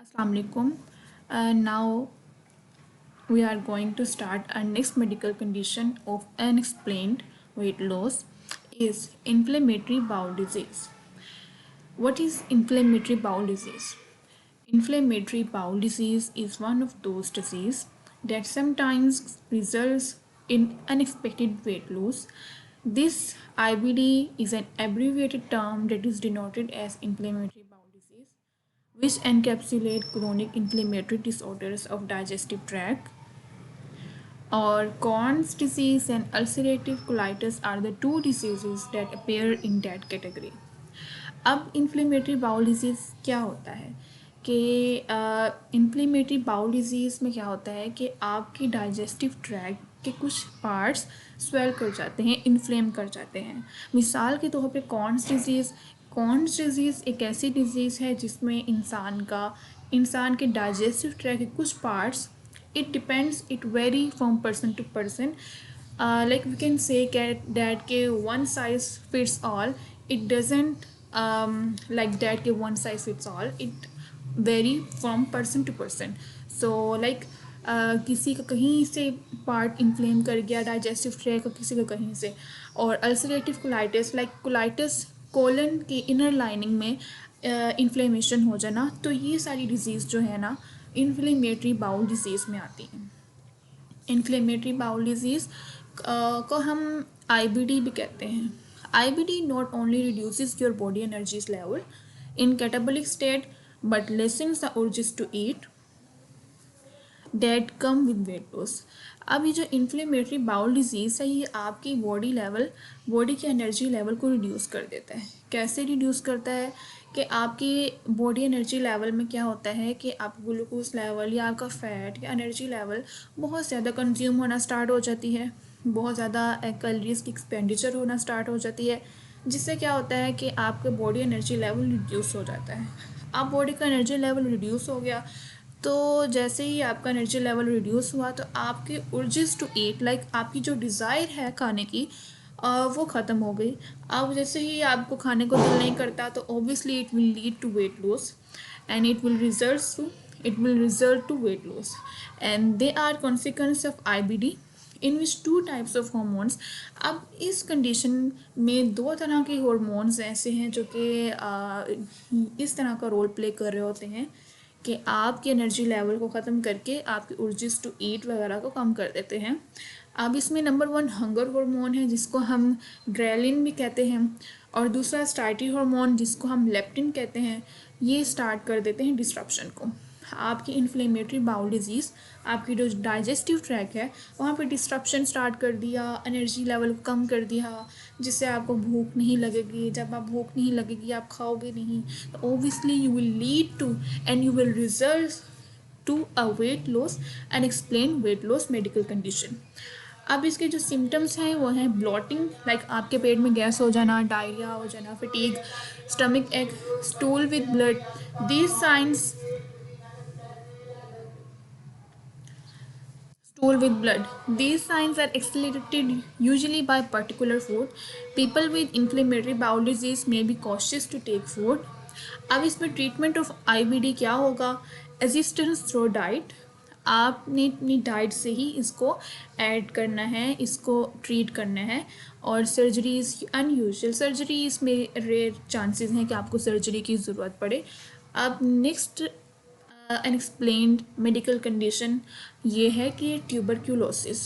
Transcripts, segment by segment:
Assalamu alaikum. Now we are going to start our next medical condition of unexplained weight loss is inflammatory bowel disease. What is inflammatory bowel disease? Inflammatory bowel disease is one of those diseases that sometimes results in unexpected weight loss. This IBD is an abbreviated term that is denoted as inflammatory bowel disease, which encapsulate chronic inflammatory disorders of digestive tract. Or Crohn's disease and ulcerative colitis are the two diseases that appear in that category. अब inflammatory bowel disease क्या होता है कि inflammatory bowel disease में क्या होता है कि आपकी डाइजेस्टिव ट्रैक्ट के कुछ पार्ट्स स्वेल कर जाते हैं, इन्फ्लेम कर जाते हैं. मिसाल के तौर पे कॉन्स डिजीज़ एक ऐसी डिजीज़ है जिसमें इंसान के डाइजेस्टिव ट्रैक्ट के कुछ parts, it depends, it vary from person to person. Like we can say that one size fits all. It doesn't like that one size fits all. It vary from person to person. So like किसी का कहीं से part inflame कर गया digestive tract, किसी का कहीं से. और ulcerative colitis, like colitis colon की इनर लाइनिंग में इन्फ्लेमेशन हो जाना, तो ये सारी डिजीज़ जो है ना इन्फ्लेमेटरी बाउल डिजीज़ में आती हैं. इन्फ्लेमेटरी बाउल डिजीज़ को हम IBD भी कहते हैं. IBD not only reduces your body energies level in catabolic state but lessens the urges to eat that come with weight loss. अब ये जो इन्फ्लेमेटरी बाउल डिजीज़ है ये आपकी बॉडी के एनर्जी लेवल को रिड्यूस कर देता है. कैसे रिड्यूस करता है कि आपकी बॉडी एनर्जी लेवल में क्या होता है कि आप ग्लूकोज लेवल या आपका फैट या एनर्जी लेवल बहुत ज़्यादा कंज्यूम होना स्टार्ट हो जाती है, बहुत ज़्यादा कैलोरीज की एक्सपेंडिचर होना स्टार्ट हो जाती है, जिससे क्या होता है कि आपका बॉडी एनर्जी लेवल रिड्यूस हो जाता है. आप बॉडी का एनर्जी लेवल रिड्यूस हो गया तो जैसे ही आपका एनर्जी लेवल रिड्यूस हुआ तो आपके urges टू ईट, लाइक आपकी जो डिज़ायर है खाने की वो ख़त्म हो गई. अब जैसे ही आपको खाने को दिल नहीं करता तो obviously it will lead to weight loss and it will result to weight loss and they are consequence of IBD in which two types of hormones. अब इस कंडीशन में दो तरह के हॉर्मोन्स ऐसे हैं जो कि इस तरह का रोल प्ले कर रहे होते हैं कि आपकी एनर्जी लेवल को ख़त्म करके आपके urges टू ईट वगैरह को कम कर देते हैं. अब इसमें नंबर 1 हंगर हार्मोन है जिसको हम ग्रेलिन भी कहते हैं, और दूसरा स्टार्टी हार्मोन जिसको हम लेप्टिन कहते हैं. ये स्टार्ट कर देते हैं डिस्ट्रप्शन को. आपकी इन्फ्लेमेटरी बाउल डिजीज़, आपकी जो डाइजेस्टिव ट्रैक है वहाँ पे डिस्ट्रप्शन स्टार्ट कर दिया, एनर्जी लेवल को कम कर दिया, जिससे आपको भूख नहीं लगेगी. जब आप भूख नहीं लगेगी आप खाओगे नहीं तो obviously you will lead to and you will result to a weight loss and explain weight loss medical condition. अब इसके जो सिम्टम्स हैं वो हैं ब्लॉटिंग, लाइक आपके पेट में गैस हो जाना, डायरिया हो जाना, फटीग, स्टमक एक, stool with blood. These signs stool with blood. These signs are accelerated usually by particular food. People with inflammatory bowel disease may be cautious to take food. अब इसमें treatment of IBD क्या होगा? Assistance through diet. आपने अपनी diet से ही इसको add करना है, इसको ट्रीट करना है. और सर्जरीज, अनयूजुअल सर्जरी, इसमें रेयर चांसेस हैं कि आपको सर्जरी की ज़रूरत पड़े. अब नेक्स्ट अनएक्सप्लेन्ड मेडिकल कंडीशन ये है कि ट्यूबरक्यूलोसिस.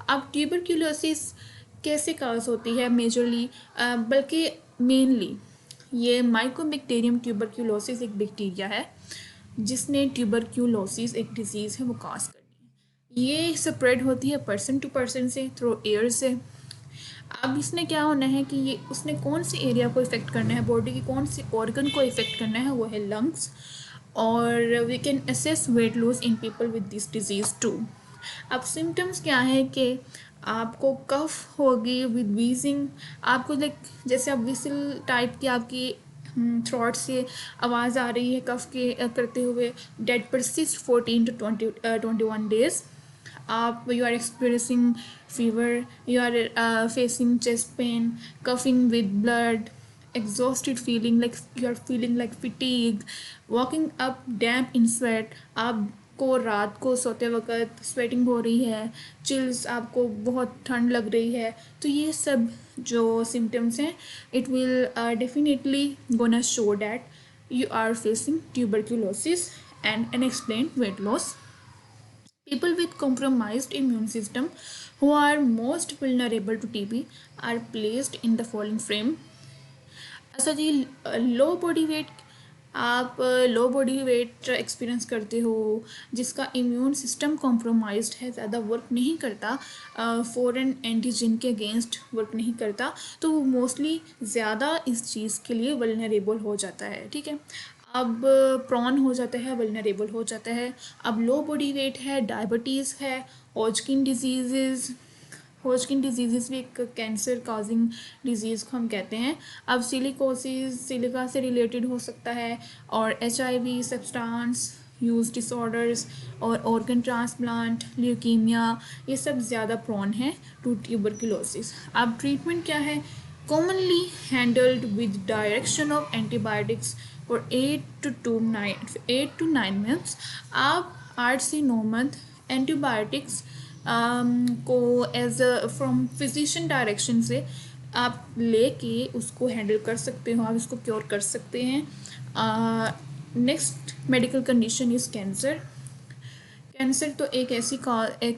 अब ट्यूबरक्यूलोसिस कैसे काज होती है मेजरली, बल्कि मेनली ये माइकोबैक्टीरियम ट्यूबरक्यूलोसिस एक बैक्टीरिया है जिसने ट्यूबरक्यूलोसिस एक डिजीज़ है वो काज करनी है. ये स्प्रेड होती है पर्सन टू पर्सन से, थ्रू एयर से. अब इसने क्या होना है कि ये उसने कौन से एरिया को इफ़ेक्ट करना है, बॉडी की कौन से ऑर्गन को इफ़ेक्ट करना है, वो है लंग्स. और we can assess weight loss in people with this disease too. अब सिम्टम्स क्या है कि आपको कफ होगी विद वीजिंग, आपको लाइक जैसे आप विसल टाइप की आपकी थ्रोट से आवाज़ आ रही है कफ के करते हुए. Date persist 14 to 21 days. आप you are experiencing fever, you are facing chest pain, coughing with blood, exhausted feeling, like you're feeling like fatigue, walking up damp in sweat, आपको रात को सोते वक्त स्वेटिंग हो रही है, चिल्स, आपको बहुत ठंड लग रही है, तो ये सब जो सिम्टम्स हैं it will definitely gonna show that you are facing tuberculosis and unexplained weight loss. People with compromised immune system who are most vulnerable to TB are placed in the following frame. अच्छा जी, लो body weight, आप लो body weight experience करते हो, जिसका immune system compromised है, ज़्यादा work नहीं करता, foreign antigen के अगेंस्ट वर्क नहीं करता, तो वो मोस्टली ज़्यादा इस चीज़ के लिए वल्नरेबल हो जाता है, ठीक है। अब प्रॉन हो जाता है, वल्नरेबल हो जाता है। अब लो बॉडी वेट है, डायबिटीज़ है, हॉजकिन डिजीज़, हॉजकिन डिजीज़ भी एक कैंसर काजिंग डिजीज़ को हम कहते हैं। अब सिलिकोसिस, सिलिका से रिलेटेड हो सकता है, और HIV, सब्सटेंस यूज डिसऑर्डर्स और ऑर्गन ट्रांसप्लांट, ल्यूकीमिया, ये सब ज़्यादा प्रोन है टू ट्यूबरकुलोसिस। अब ट्रीटमेंट क्या है? Commonly handled with direction of antibiotics for 8 to 9 months. आप 8 से 9 मंथ एंटीबायोटिक्स को एज फ्रॉम फिजिशियन डायरेक्शन से आप लेके उसको हैंडल कर सकते हो, आप इसको क्योर कर सकते हैं। Next medical condition is cancer. Cancer तो एक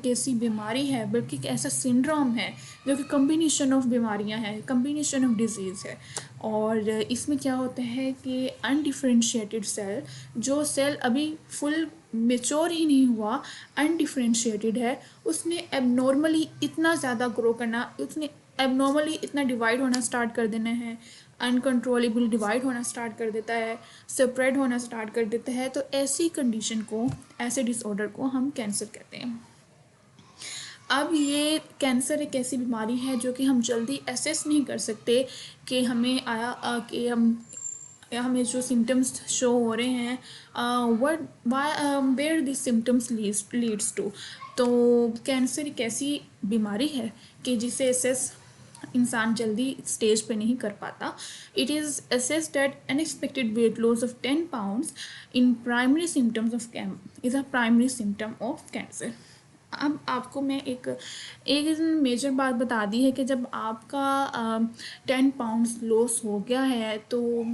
ऐसी बीमारी है, बल्कि एक ऐसा सिंड्रोम है जो कि कम्बिनेशन ऑफ बीमारियां हैं, कम्बिनेशन ऑफ डिजीज़ है। और इसमें क्या होता है कि अनडिफरेंशिएटेड सेल, जो सेल अभी फुल मेच्योर ही नहीं हुआ, अनडिफरेंशिएटेड है, उसने एबनॉर्मली इतना ज़्यादा ग्रो करना, उसने एबनॉर्मली इतना डिवाइड होना स्टार्ट कर देना है, अनकंट्रोलेबल डिवाइड होना स्टार्ट कर देता है, स्प्रेड होना स्टार्ट कर देता है। तो ऐसी कंडीशन को, ऐसे डिसऑर्डर को हम कैंसर कहते हैं। अब ये कैंसर एक ऐसी बीमारी है जो कि हम जल्दी एसेस नहीं कर सकते कि हमें कि हमें जो सिम्टम्स शो हो रहे हैं, where this symptoms leads to. तो कैंसर एक ऐसी बीमारी है कि जिसे एसेस इंसान जल्दी स्टेज पे नहीं कर पाता। It is assessed that unexpected weight loss of 10 pounds in primary symptoms of is a primary symptom of cancer. अब आपको मैं एक मेजर बात बता दी है कि जब आपका 10 पाउंड्स लॉस हो गया है, तो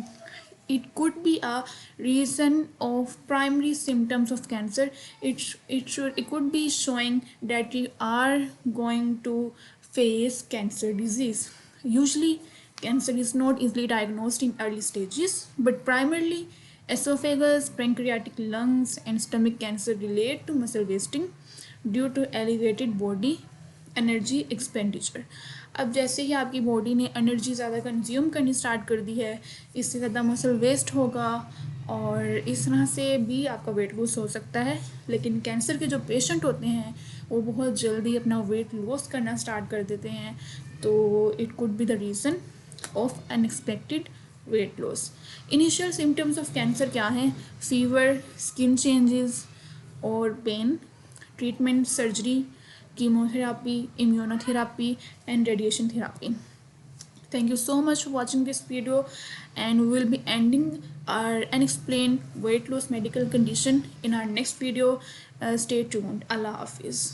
it could be a reason of primary symptoms of cancer. It could be showing that you are going to face cancer disease. Usually cancer is not easily diagnosed in early stages, but primarily esophagus, pancreatic, lungs and stomach cancer relate to muscle wasting due to elevated body energy expenditure. अब जैसे ही आपकी body ने energy ज़्यादा consume करनी start कर दी है, इससे ज़्यादा मसल वेस्ट होगा, और इस तरह से भी आपका वेट लूज हो सकता है। लेकिन कैंसर के जो पेशेंट होते हैं वो बहुत जल्दी अपना वेट लॉस करना स्टार्ट कर देते हैं, तो it could be the reason of unexpected weight loss. Initial symptoms of cancer क्या हैं? फीवर, स्किन चेंजेस और pain. Treatment surgery, chemotherapy, immunotherapy and radiation therapy. Thank you so much for watching this video, and we will be ending our unexplained weight loss medical condition in our next video. Stay tuned. Allah Hafiz.